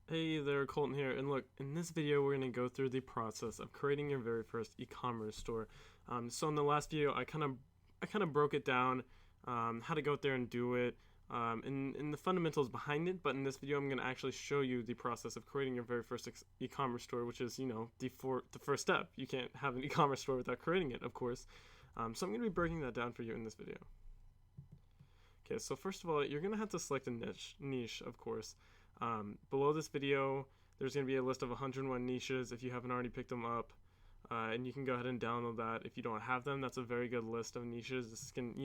Hey there, Colton here, and look, in this video we're going to go through the process of creating your very first e-commerce store. So in the last video I kind of broke it down, how to go out there and do it, and the fundamentals behind it, but in this video I'm going to actually show you the process of creating your very first e-commerce store, which is, the first step. You can't have an e-commerce store without creating it, of course. So I'm going to be breaking that down for you in this video. Okay, so first of all, you're going to have to select a niche, of course. Below this video, there's going to be a list of 101 niches if you haven't already picked them up, and you can go ahead and download that. If you don't have them, that's a very good list of niches. This can,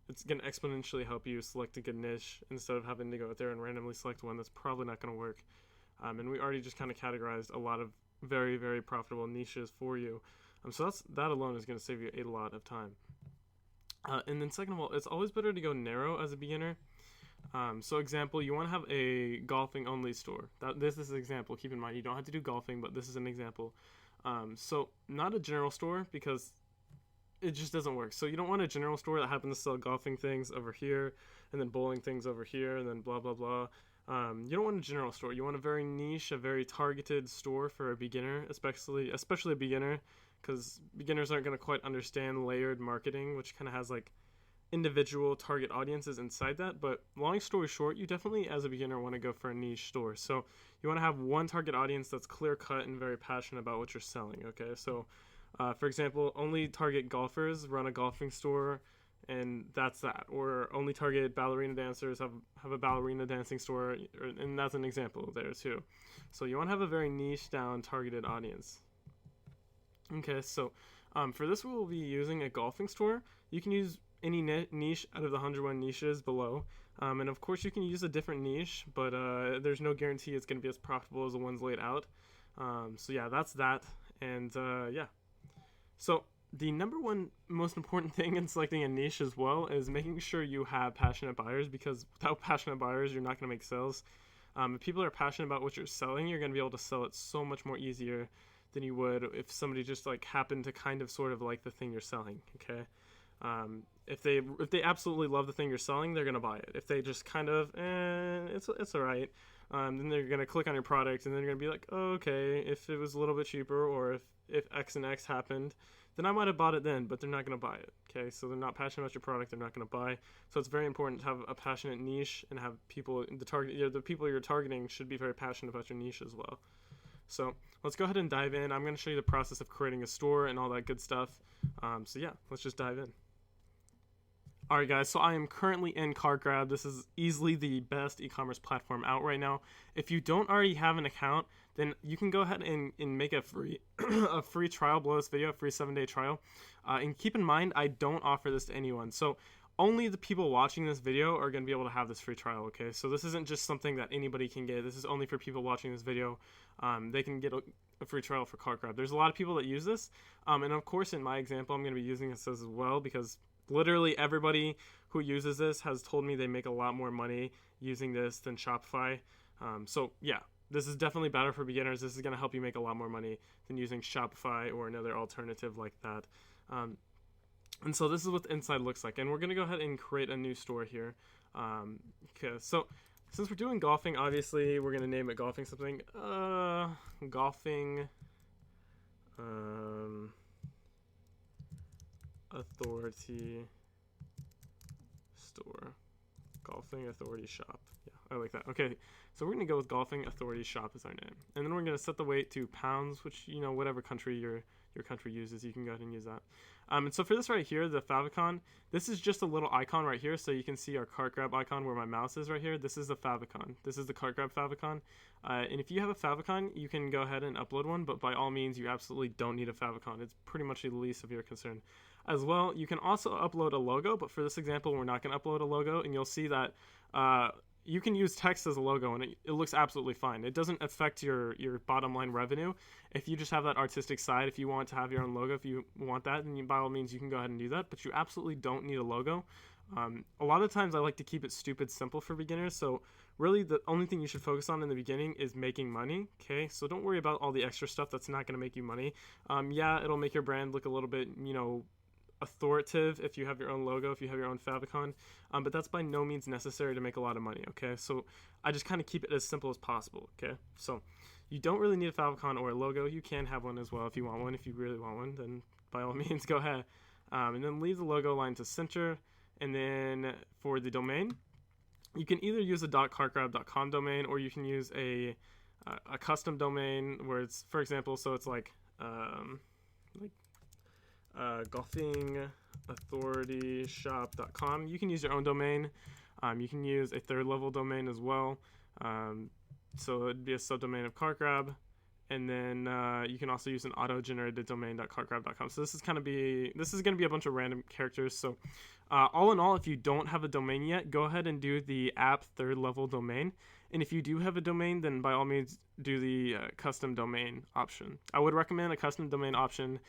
it's going to exponentially help you select a good niche instead of having to go out there and randomly select one that's probably not going to work. And we already just kind of categorized a lot of very, very profitable niches for you. So that alone is going to save you a lot of time. And then second of all, it's always better to go narrow as a beginner. So example, you want to have a golfing only store. This is an example. Keep in mind, you don't have to do golfing, but this is an example. So not a general store, because it just doesn't work. So you don't want a general store that happens to sell golfing things over here and then bowling things over here and then blah, blah, blah. You don't want a general store. You want a very niche, a very targeted store for a beginner, especially a beginner, because beginners aren't going to quite understand layered marketing, which kind of has like individual target audiences inside that. But long story short, you definitely as a beginner want to go for a niche store. So you want to have one target audience that's clear cut and very passionate about what you're selling. Okay, so for example, only target golfers, run a golfing store, and that's that. Or only target ballerina dancers, have a ballerina dancing store, and that's an example there too. So you want to have a very niche down targeted audience. Okay, so for this we'll be using a golfing store. You can use any niche out of the 101 niches below, and of course you can use a different niche, but there's no guarantee it's going to be as profitable as the ones laid out. So yeah, that's that. And yeah, so the number one most important thing in selecting a niche as well is making sure you have passionate buyers, because without passionate buyers you're not going to make sales. If people are passionate about what you're selling, you're going to be able to sell it so much more easier than you would if somebody just like happened to kind of sort of like the thing you're selling. Okay, if they absolutely love the thing you're selling, they're gonna buy it. If they just kind of it's alright, then they're gonna click on your product and then they're gonna be like, oh, okay, if it was a little bit cheaper, or if X and X happened, then I might have bought it then, but they're not gonna buy it. Okay, so they're not passionate about your product, they're not gonna buy. So it's very important to have a passionate niche and have people the people you're targeting should be very passionate about your niche as well. So let's go ahead and dive in. I'm going to show you the process of creating a store and all that good stuff. So yeah, let's just dive in. Alright guys, so I am currently in CartGrab. This is easily the best e-commerce platform out right now. If you don't already have an account, then you can go ahead and make a free a free trial below this video, a free 7-day trial. And keep in mind, I don't offer this to anyone. So only the people watching this video are going to be able to have this free trial, okay? So this isn't just something that anybody can get. This is only for people watching this video. They can get a free trial for CartGrab. There's a lot of people that use this. And of course, in my example, I'm going to be using this as well, because literally everybody who uses this has told me they make a lot more money using this than Shopify. So yeah, this is definitely better for beginners. This is going to help you make a lot more money than using Shopify or another alternative like that. And so this is what the inside looks like. And we're going to go ahead and create a new store here. Okay, so since we're doing golfing, obviously we're going to name it golfing something. Golfing Authority Store. Golfing Authority Shop. Yeah, I like that. Okay, so we're going to go with Golfing Authority Shop as our name. And then we're going to set the weight to pounds, which, whatever country your country uses, you can go ahead and use that. And so for this right here, the favicon, this is just a little icon right here. So you can see our CartGrab icon where my mouse is right here. This is the favicon. This is the CartGrab favicon. And if you have a favicon, you can go ahead and upload one, but by all means, you absolutely don't need a favicon. It's pretty much the least of your concern. As well, you can also upload a logo, but for this example, we're not going to upload a logo, and you'll see that you can use text as a logo, and it looks absolutely fine. It doesn't affect your bottom line revenue. If you just have that artistic side, if you want to have your own logo, if you want that, then by all means, you can go ahead and do that, but you absolutely don't need a logo. A lot of times I like to keep it stupid simple for beginners, so really the only thing you should focus on in the beginning is making money, okay? So don't worry about all the extra stuff that's not going to make you money. Yeah, it'll make your brand look a little bit, authoritative if you have your own logo, if you have your own favicon, but that's by no means necessary to make a lot of money, okay? So I just kind of keep it as simple as possible, okay? So you don't really need a favicon or a logo. You can have one as well if you want one. If you really want one, then by all means, go ahead. And then leave the logo line to center. And then for the domain, you can either use a .cartgrab.com domain, or you can use a custom domain where it's, for example, so it's like golfingauthorityshop.com. You can use your own domain. You can use a third level domain as well. So it'd be a subdomain of CartGrab, and then you can also use an auto-generated domain.cartgrab.com. So this is going to be a bunch of random characters. So all in all, if you don't have a domain yet, go ahead and do the app third level domain. And if you do have a domain, then by all means do the custom domain option. I would recommend a custom domain option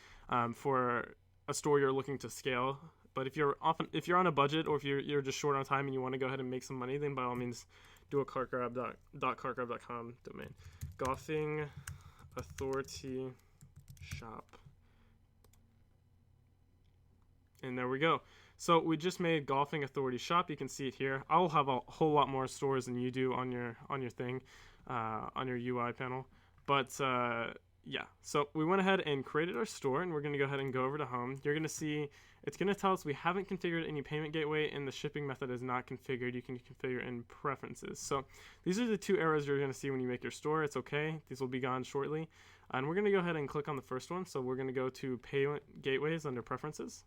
for a store you're looking to scale. But if you're on a budget, or if you're just short on time and you want to go ahead and make some money, then by all means do a cartgrab.com domain. Golfing Authority Shop. And there we go. So we just made Golfing Authority Shop. You can see it here. I'll have a whole lot more stores than you do on your thing, on your UI panel. But yeah, so we went ahead and created our store, and we're going to go ahead and go over to home. You're going to see it's going to tell us we haven't configured any payment gateway, and the shipping method is not configured. You can configure in preferences. So these are the two errors you're going to see when you make your store. It's okay. These will be gone shortly. And we're going to go ahead and click on the first one. So we're going to go to payment gateways under preferences.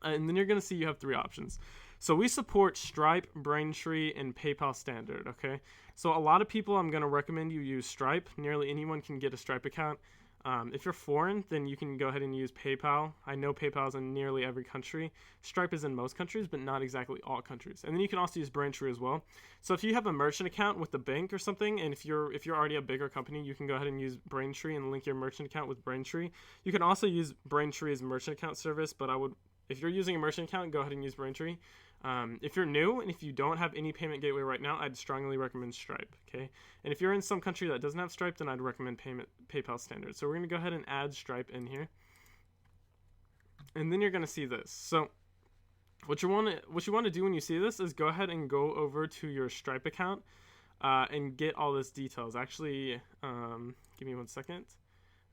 And then you're going to see you have three options. So we support Stripe, Braintree, and PayPal Standard, okay? So a lot of people, I'm going to recommend you use Stripe. Nearly anyone can get a Stripe account. If you're foreign, then you can go ahead and use PayPal. I know PayPal is in nearly every country. Stripe is in most countries, but not exactly all countries. And then you can also use Braintree as well. So if you have a merchant account with the bank or something, and if you're already a bigger company, you can go ahead and use Braintree and link your merchant account with Braintree. You can also use Braintree's merchant account service, but if you're using a merchant account, go ahead and use Braintree. If you're new and if you don't have any payment gateway right now, I'd strongly recommend Stripe, okay? And if you're in some country that doesn't have Stripe, then I'd recommend PayPal Standard. So we're going to go ahead and add Stripe in here. And then you're going to see this. So what you want to do when you see this is go ahead and go over to your Stripe account and get all this details. Actually, give me 1 second, and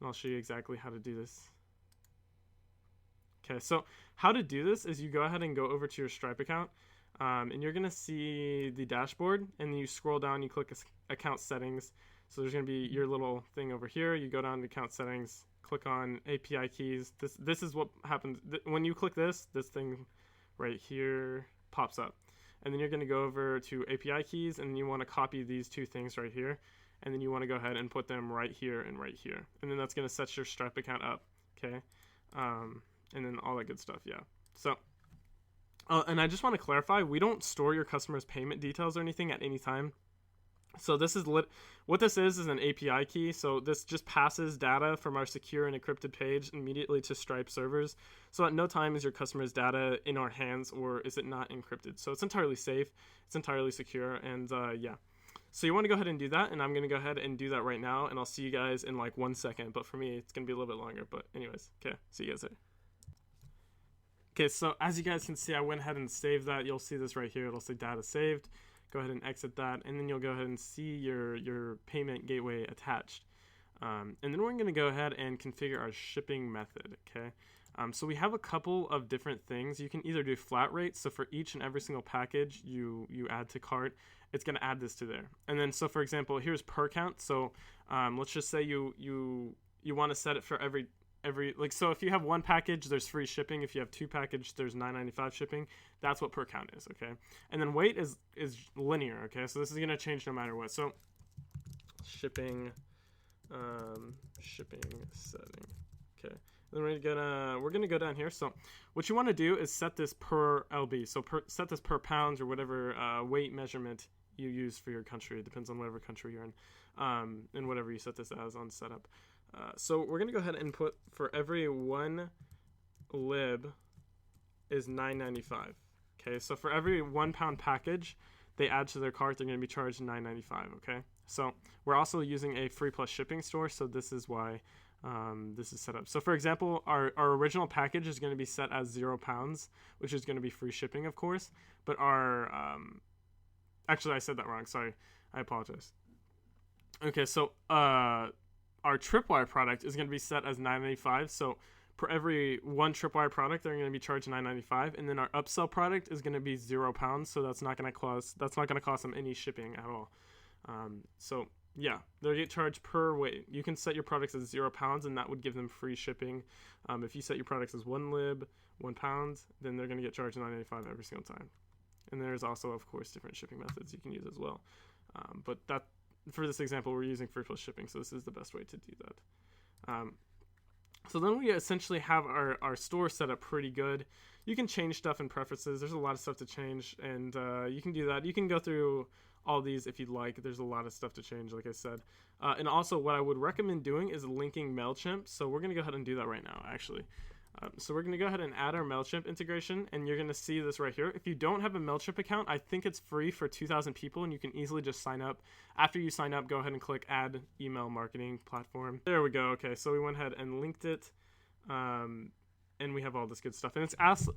I'll show you exactly how to do this. Okay, so how to do this is you go ahead and go over to your Stripe account, and you're going to see the dashboard, and then you scroll down, you click account settings. So there's going to be your little thing over here. You go down to account settings, click on API keys. This is what happens. When you click this thing right here pops up. And then you're going to go over to API keys, and you want to copy these two things right here. And then you want to go ahead and put them right here and right here. And then that's going to set your Stripe account up, okay? And then all that good stuff, yeah. So, and I just want to clarify, we don't store your customers' payment details or anything at any time. So this is what this is an API key. So this just passes data from our secure and encrypted page immediately to Stripe servers. So at no time is your customer's data in our hands, or is it not encrypted. So it's entirely safe, it's entirely secure, and yeah. So you want to go ahead and do that, and I'm going to go ahead and do that right now, and I'll see you guys in like 1 second. But for me, it's going to be a little bit longer. But anyways, okay, see you guys there. Okay, so as you guys can see, I went ahead and saved that. You'll see this right here. It'll say data saved. Go ahead and exit that, and then you'll go ahead and see your payment gateway attached. And then we're going to go ahead and configure our shipping method, okay? So we have a couple of different things. You can either do flat rate, so for each and every single package you add to cart, it's going to add this to there. And then, so for example, here's per count. So let's just say you want to set it for every so if you have one package, there's free shipping. If you have two packages, there's $9.95 shipping. That's what per count is, okay? And then weight is linear, okay? So this is going to change no matter what. So shipping setting, okay? Then we're gonna go down here. So what you want to do is set this per lb. So set this per pounds or whatever weight measurement you use for your country. It depends on whatever country you're in, and whatever you set this as on setup. So we're going to go ahead and put for every 1 lib is $9.95. Okay, so for every 1 pound package they add to their cart, they're going to be charged $9.95. Okay, so we're also using a free plus shipping store, so this is why this is set up. So for example, our original package is going to be set as £0, which is going to be free shipping, of course. But our actually, I said that wrong. Sorry, I apologize. Okay, so our Tripwire product is going to be set as $9.95. So for every one Tripwire product, they're going to be charged $9.95, and then our upsell product is going to be £0. So that's not going to cost them any shipping at all. So yeah, they'll get charged per weight. You can set your products as £0, and that would give them free shipping. If you set your products as 1 lib, £1, then they're going to get charged $9.95 every single time. And there's also, of course, different shipping methods you can use as well. But that, for this example, we're using free plus shipping, so this is the best way to do that. So then we essentially have our store set up pretty good. You can change stuff in preferences. There's a lot of stuff to change, and you can do that. You can go through all these if you'd like. There's a lot of stuff to change, like I said. And also what I would recommend doing is linking MailChimp. So we're going to go ahead and do that right now, actually. So we're going to go ahead and add our MailChimp integration, and you're going to see this right here. If you don't have a MailChimp account, I think it's free for 2,000 people, and you can easily just sign up. After you sign up, go ahead and click Add Email Marketing Platform. There we go. Okay, so we went ahead and linked it, and we have all this good stuff. And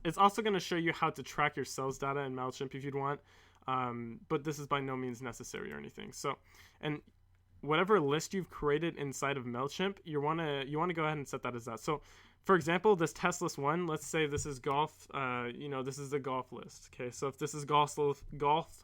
it's also going to show you how to track your sales data in MailChimp if you'd want, but this is by no means necessary or anything. So, and whatever list you've created inside of MailChimp, you want to go ahead and set that as that. So, for example, this test list 1, let's say this is golf, this is the golf list. Okay, so if this is golf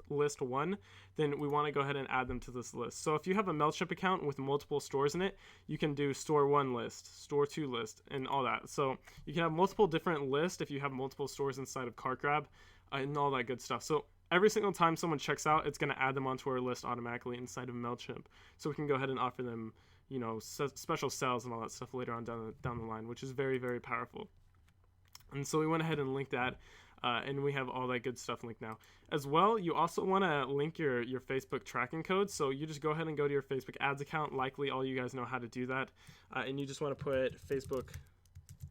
list 1, then we want to go ahead and add them to this list. So if you have a MailChimp account with multiple stores in it, you can do store 1 list, store 2 list, and all that. So you can have multiple different lists if you have multiple stores inside of CartGrab, and all that good stuff. So every single time someone checks out, it's going to add them onto our list automatically inside of MailChimp. So we can go ahead and offer them special sales and all that stuff later on down the line, which is very, very powerful. And so we went ahead and linked that, and we have all that good stuff linked now. As well, you also want to link your Facebook tracking code. So you just go ahead and go to your Facebook ads account. Likely all you guys know how to do that. And you just want to put Facebook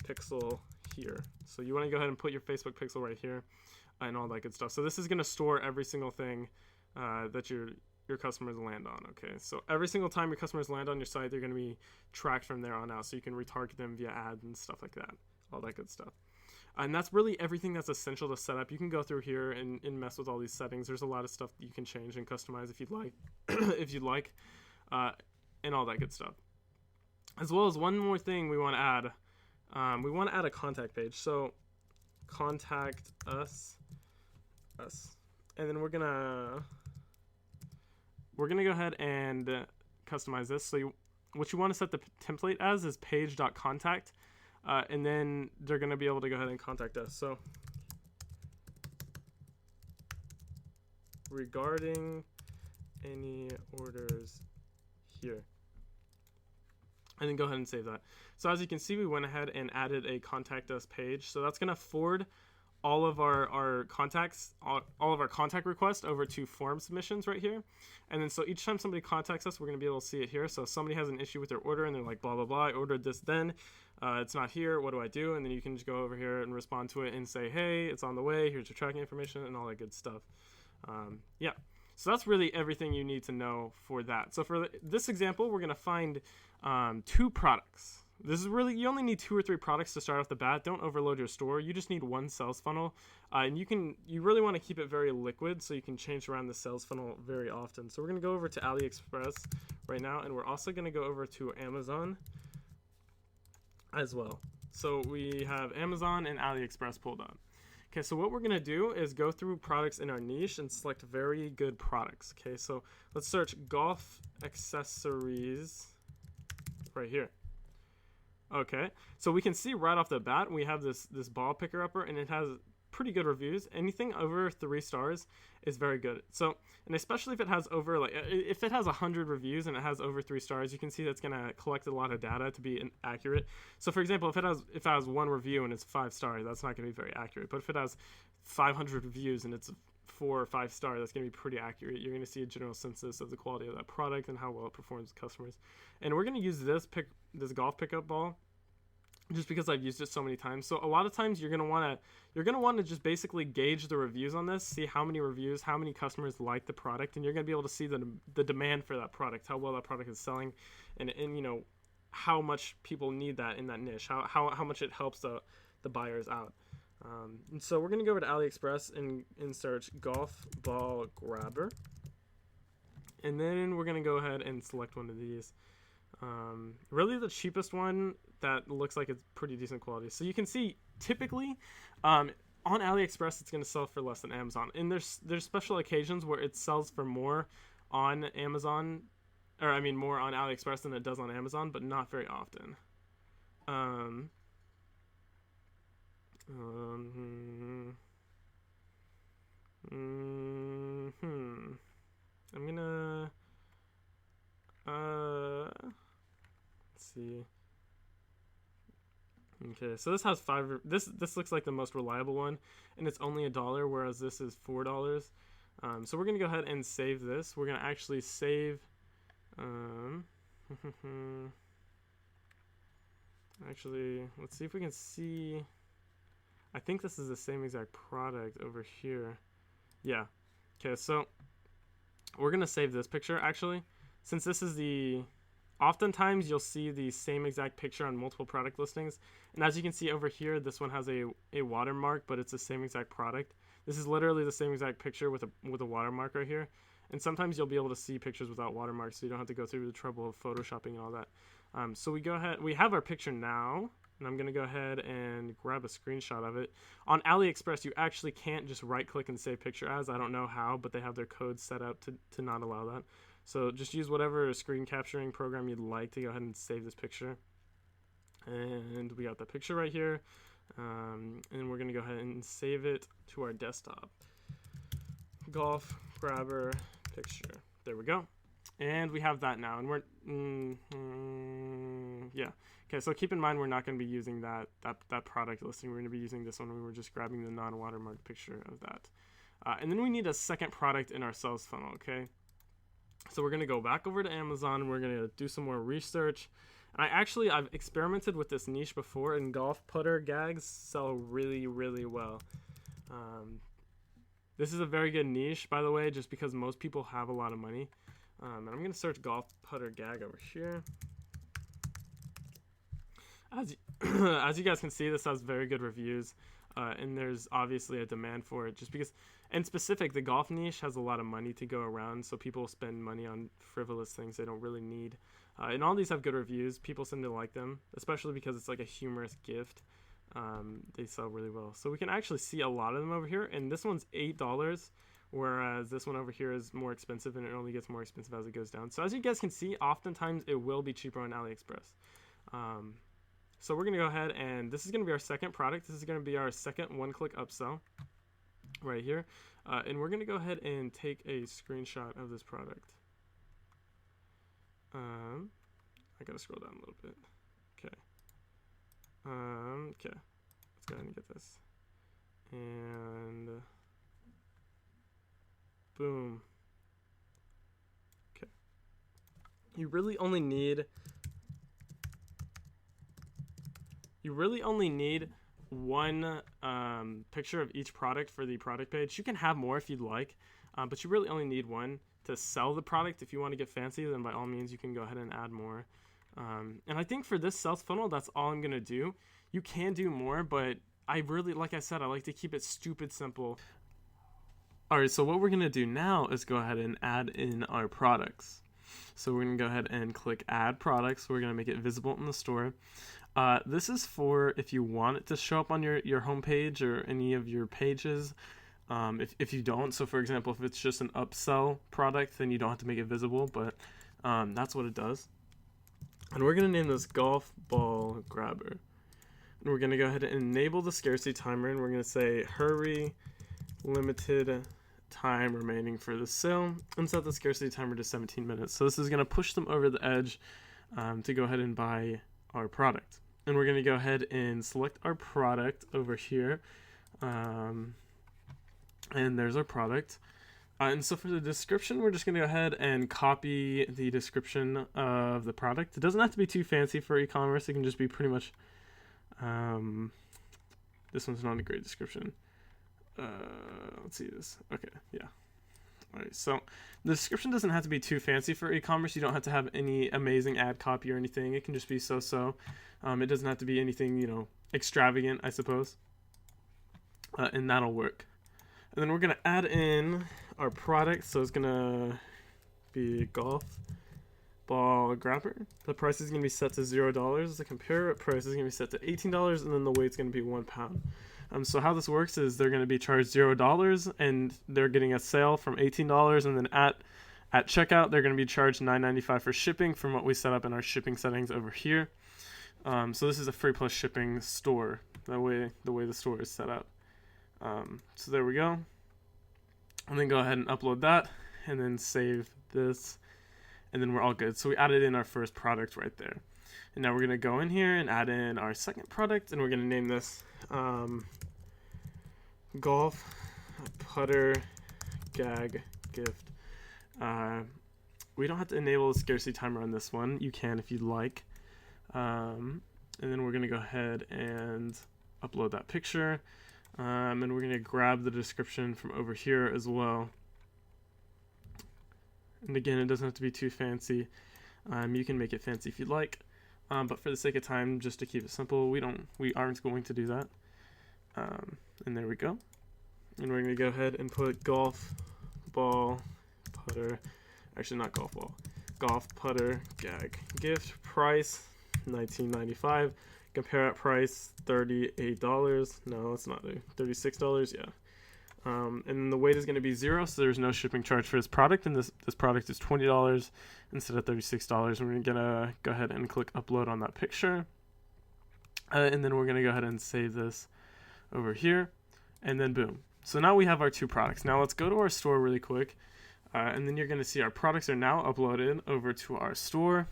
pixel here. So you want to go ahead and put your Facebook pixel right here, and all that good stuff. So this is going to store every single thing that your customers land on. Okay, so every single time your customers land on your site, they're going to be tracked from there on out, so you can retarget them via ads and stuff like that, all that good stuff. And that's really everything that's essential to set up. You can go through here and mess with all these settings. There's a lot of stuff that you can change and customize if you'd like, and all that good stuff. As well as one more thing we want to add. We want to add a contact page. So contact us, and then we're gonna go ahead and customize this. So what you want to set the template as is page.contact, and then they're going to be able to go ahead and contact us. So regarding any orders here, and then go ahead and save that. So as you can see, we went ahead and added a contact us page. So that's going to forward all of our contacts, all of our contact requests over to form submissions right here. And then so each time somebody contacts us, we're going to be able to see it here. So if somebody has an issue with their order and they're like, blah, blah, blah, I ordered this then, it's not here, what do I do? And then you can just go over here and respond to it and say, hey, it's on the way, here's your tracking information, and all that good stuff. Yeah, so that's really everything you need to know for that. So for this example, we're going to find 2 products. This is really, you only need 2 or 3 products to start off the bat. Don't overload your store. You just need 1 sales funnel, and you really want to keep it very liquid, so you can change around the sales funnel very often. So we're going to go over to AliExpress right now, and we're also going to go over to Amazon as well. So we have Amazon and AliExpress pulled up. Okay, so what we're going to do is go through products in our niche and select very good products. Okay, so let's search golf accessories right here. Okay, so we can see right off the bat we have this ball picker upper, and it has pretty good reviews. Anything over 3 stars is very good. So, and especially if it has over, like, if it has 100 reviews and it has over 3 stars, you can see that's going to collect a lot of data to be accurate. So for example, if it has 1 review and it's 5 stars, that's not going to be very accurate. But if it has 500 reviews and it's 4 or 5 stars, that's going to be pretty accurate. You're going to see a general census of the quality of that product and how well it performs with customers. And we're going to use this golf pickup ball just because I've used it so many times. So a lot of times you're gonna want to just basically gauge the reviews on this, see how many reviews, how many customers like the product, and you're gonna be able to see the demand for that product, how well that product is selling, and how much people need that in that niche, how much it helps the buyers out. And so we're gonna go over to AliExpress and search golf ball grabber, and then we're gonna go ahead and select one of these. Really the cheapest one that looks like it's pretty decent quality. So you can see typically on AliExpress it's going to sell for less than Amazon, and there's special occasions where it sells for more on Amazon, or I mean more on AliExpress than it does on Amazon, but not very often. I'm gonna let's see. Okay, so this has this looks like the most reliable one, and it's only $1, whereas this is $4. So we're gonna go ahead and save this. We're gonna actually save. Actually, let's see if we can see. I think this is the same exact product over here. Yeah. Okay, so we're gonna save this picture actually, since this is the. Oftentimes you'll see the same exact picture on multiple product listings, and as you can see over here, this one has a watermark, but it's the same exact product. This is literally the same exact picture with a watermark right here, and sometimes you'll be able to see pictures without watermarks, so you don't have to go through the trouble of photoshopping and all that. So we have our picture now, and I'm gonna go ahead and grab a screenshot of it. On AliExpress, you actually can't just right click and save picture as. I don't know how, but they have their code set up to not allow that. So just use whatever screen capturing program you'd like to go ahead and save this picture. And we got the picture right here. And we're going to go ahead and save it to our desktop. Golf grabber picture. There we go. And we have that now. And we're, yeah. Okay, so keep in mind we're not going to be using that product listing. We're going to be using this one. We were just grabbing the non-watermark picture of that. And then we need a second product in our sales funnel, okay? So we're going to go back over to Amazon, and we're going to do some more research. And I've experimented with this niche before, and golf putter gags sell really, really well. This is a very good niche, by the way, just because most people have a lot of money. And I'm going to search golf putter gag over here. As you guys can see, this has very good reviews. And there's obviously a demand for it just because, in specific, the golf niche has a lot of money to go around, so people spend money on frivolous things they don't really need. And all these have good reviews. People seem to like them, especially because it's like a humorous gift. They sell really well. So we can actually see a lot of them over here, and this one's $8, whereas this one over here is more expensive, and it only gets more expensive as it goes down. So as you guys can see, oftentimes it will be cheaper on AliExpress. So we're going to go ahead, and this is going to be our second product. This is going to be our second one-click upsell right here. And we're going to go ahead and take a screenshot of this product. I got to scroll down a little bit. Okay. Okay. Let's go ahead and get this. And boom. Okay. You really only need one picture of each product for the product page. You can have more if you'd like, but you really only need one to sell the product. If you want to get fancy, then by all means you can go ahead and add more. And I think for this sales funnel, that's all I'm gonna do. You can do more, but I really, like I said, I like to keep it stupid simple. Alright, so what we're gonna do now is go ahead and add in our products. So we're gonna go ahead and click add products. We're gonna make it visible in the store. This is for if you want it to show up on your homepage or any of your pages. If you don't, so for example, if it's just an upsell product, then you don't have to make it visible, but that's what it does. And we're going to name this golf ball grabber. And we're going to go ahead and enable the scarcity timer, and we're going to say hurry, limited time remaining for the sale, and set the scarcity timer to 17 minutes. So this is going to push them over the edge to go ahead and buy our product. And we're going to go ahead and select our product over here. And there's our product. And so for the description, we're just going to go ahead and copy the description of the product. It doesn't have to be too fancy for e-commerce. It can just be pretty much, this one's not a great description. Let's see this. Okay, yeah. Alright, so the description doesn't have to be too fancy for e-commerce. You don't have to have any amazing ad copy or anything. It can just be so-so. It doesn't have to be anything, you know, extravagant, I suppose. And that'll work. And then we're going to add in our product. So it's going to be golf ball grabber. The price is going to be set to $0. The compare price is going to be set to $18, and then the weight's going to be 1 pound. So how this works is they're going to be charged $0, and they're getting a sale from $18, and then at checkout they're going to be charged $9.95 for shipping from what we set up in our shipping settings over here. So this is a free plus shipping store. The way the store is set up. So there we go. And then go ahead and upload that, and then save this, and then we're all good. So we added in our first product right there. And now we're going to go in here and add in our second product, and we're going to name this golf putter gag gift. We don't have to enable the scarcity timer on this one. You can if you'd like. And then we're going to go ahead and upload that picture. And we're going to grab the description from over here as well. And again, it doesn't have to be too fancy. You can make it fancy if you'd like. But for the sake of time, just to keep it simple, we aren't going to do that. And there we go. And we're going to go ahead and put golf ball putter, actually not golf ball, golf putter gag gift, price $19.95, compare at price $38. No, it's not there. $36. Yeah. And the weight is going to be 0, so there's no shipping charge for this product, and this product is $20 instead of $36. And we're going to go ahead and click upload on that picture, and then we're going to go ahead and save this over here, and then boom. So now we have our two products. Now let's go to our store really quick, and then you're going to see our products are now uploaded over to our store,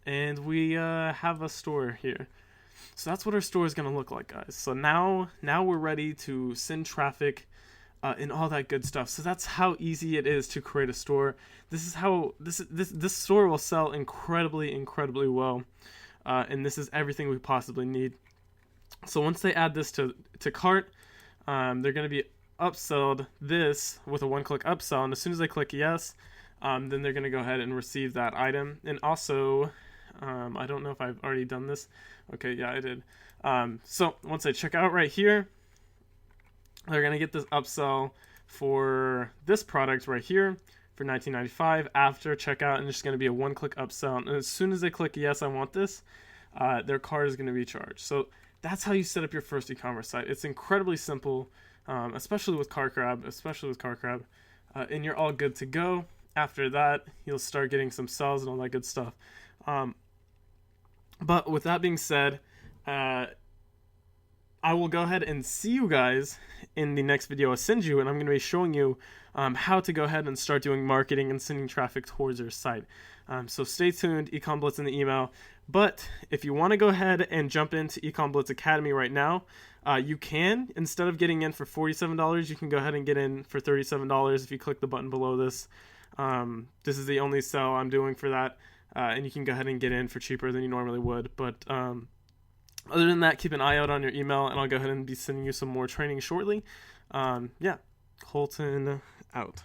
and we have a store here. So that's what our store is going to look like, guys. So now we're ready to send traffic and all that good stuff. So that's how easy it is to create a store. This is how this store will sell incredibly well, and this is everything we possibly need. So once they add this to cart, they're going to be upselled this with a one-click upsell, and as soon as they click yes, then they're going to go ahead and receive that item. And also, I don't know if I've already done this. Okay, yeah, I did. So once they check out right here, they're going to get this upsell for this product right here for $19.95 after checkout, and it's going to be a one-click upsell. And as soon as they click yes, I want this, their card is going to be charged. So that's how you set up your first e-commerce site. It's incredibly simple, especially with CarCrab, and you're all good to go. After that, you'll start getting some sales and all that good stuff. But with that being said, I will go ahead and see you guys in the next video I send you, and I'm going to be showing you how to go ahead and start doing marketing and sending traffic towards your site. So stay tuned, eCom Blitz in the email. But if you want to go ahead and jump into eCom Blitz Academy right now, you can. Instead of getting in for $47, you can go ahead and get in for $37 if you click the button below this. This is the only sale I'm doing for that, and you can go ahead and get in for cheaper than you normally would. But other than that, keep an eye out on your email, and I'll go ahead and be sending you some more training shortly. Yeah, Colton out.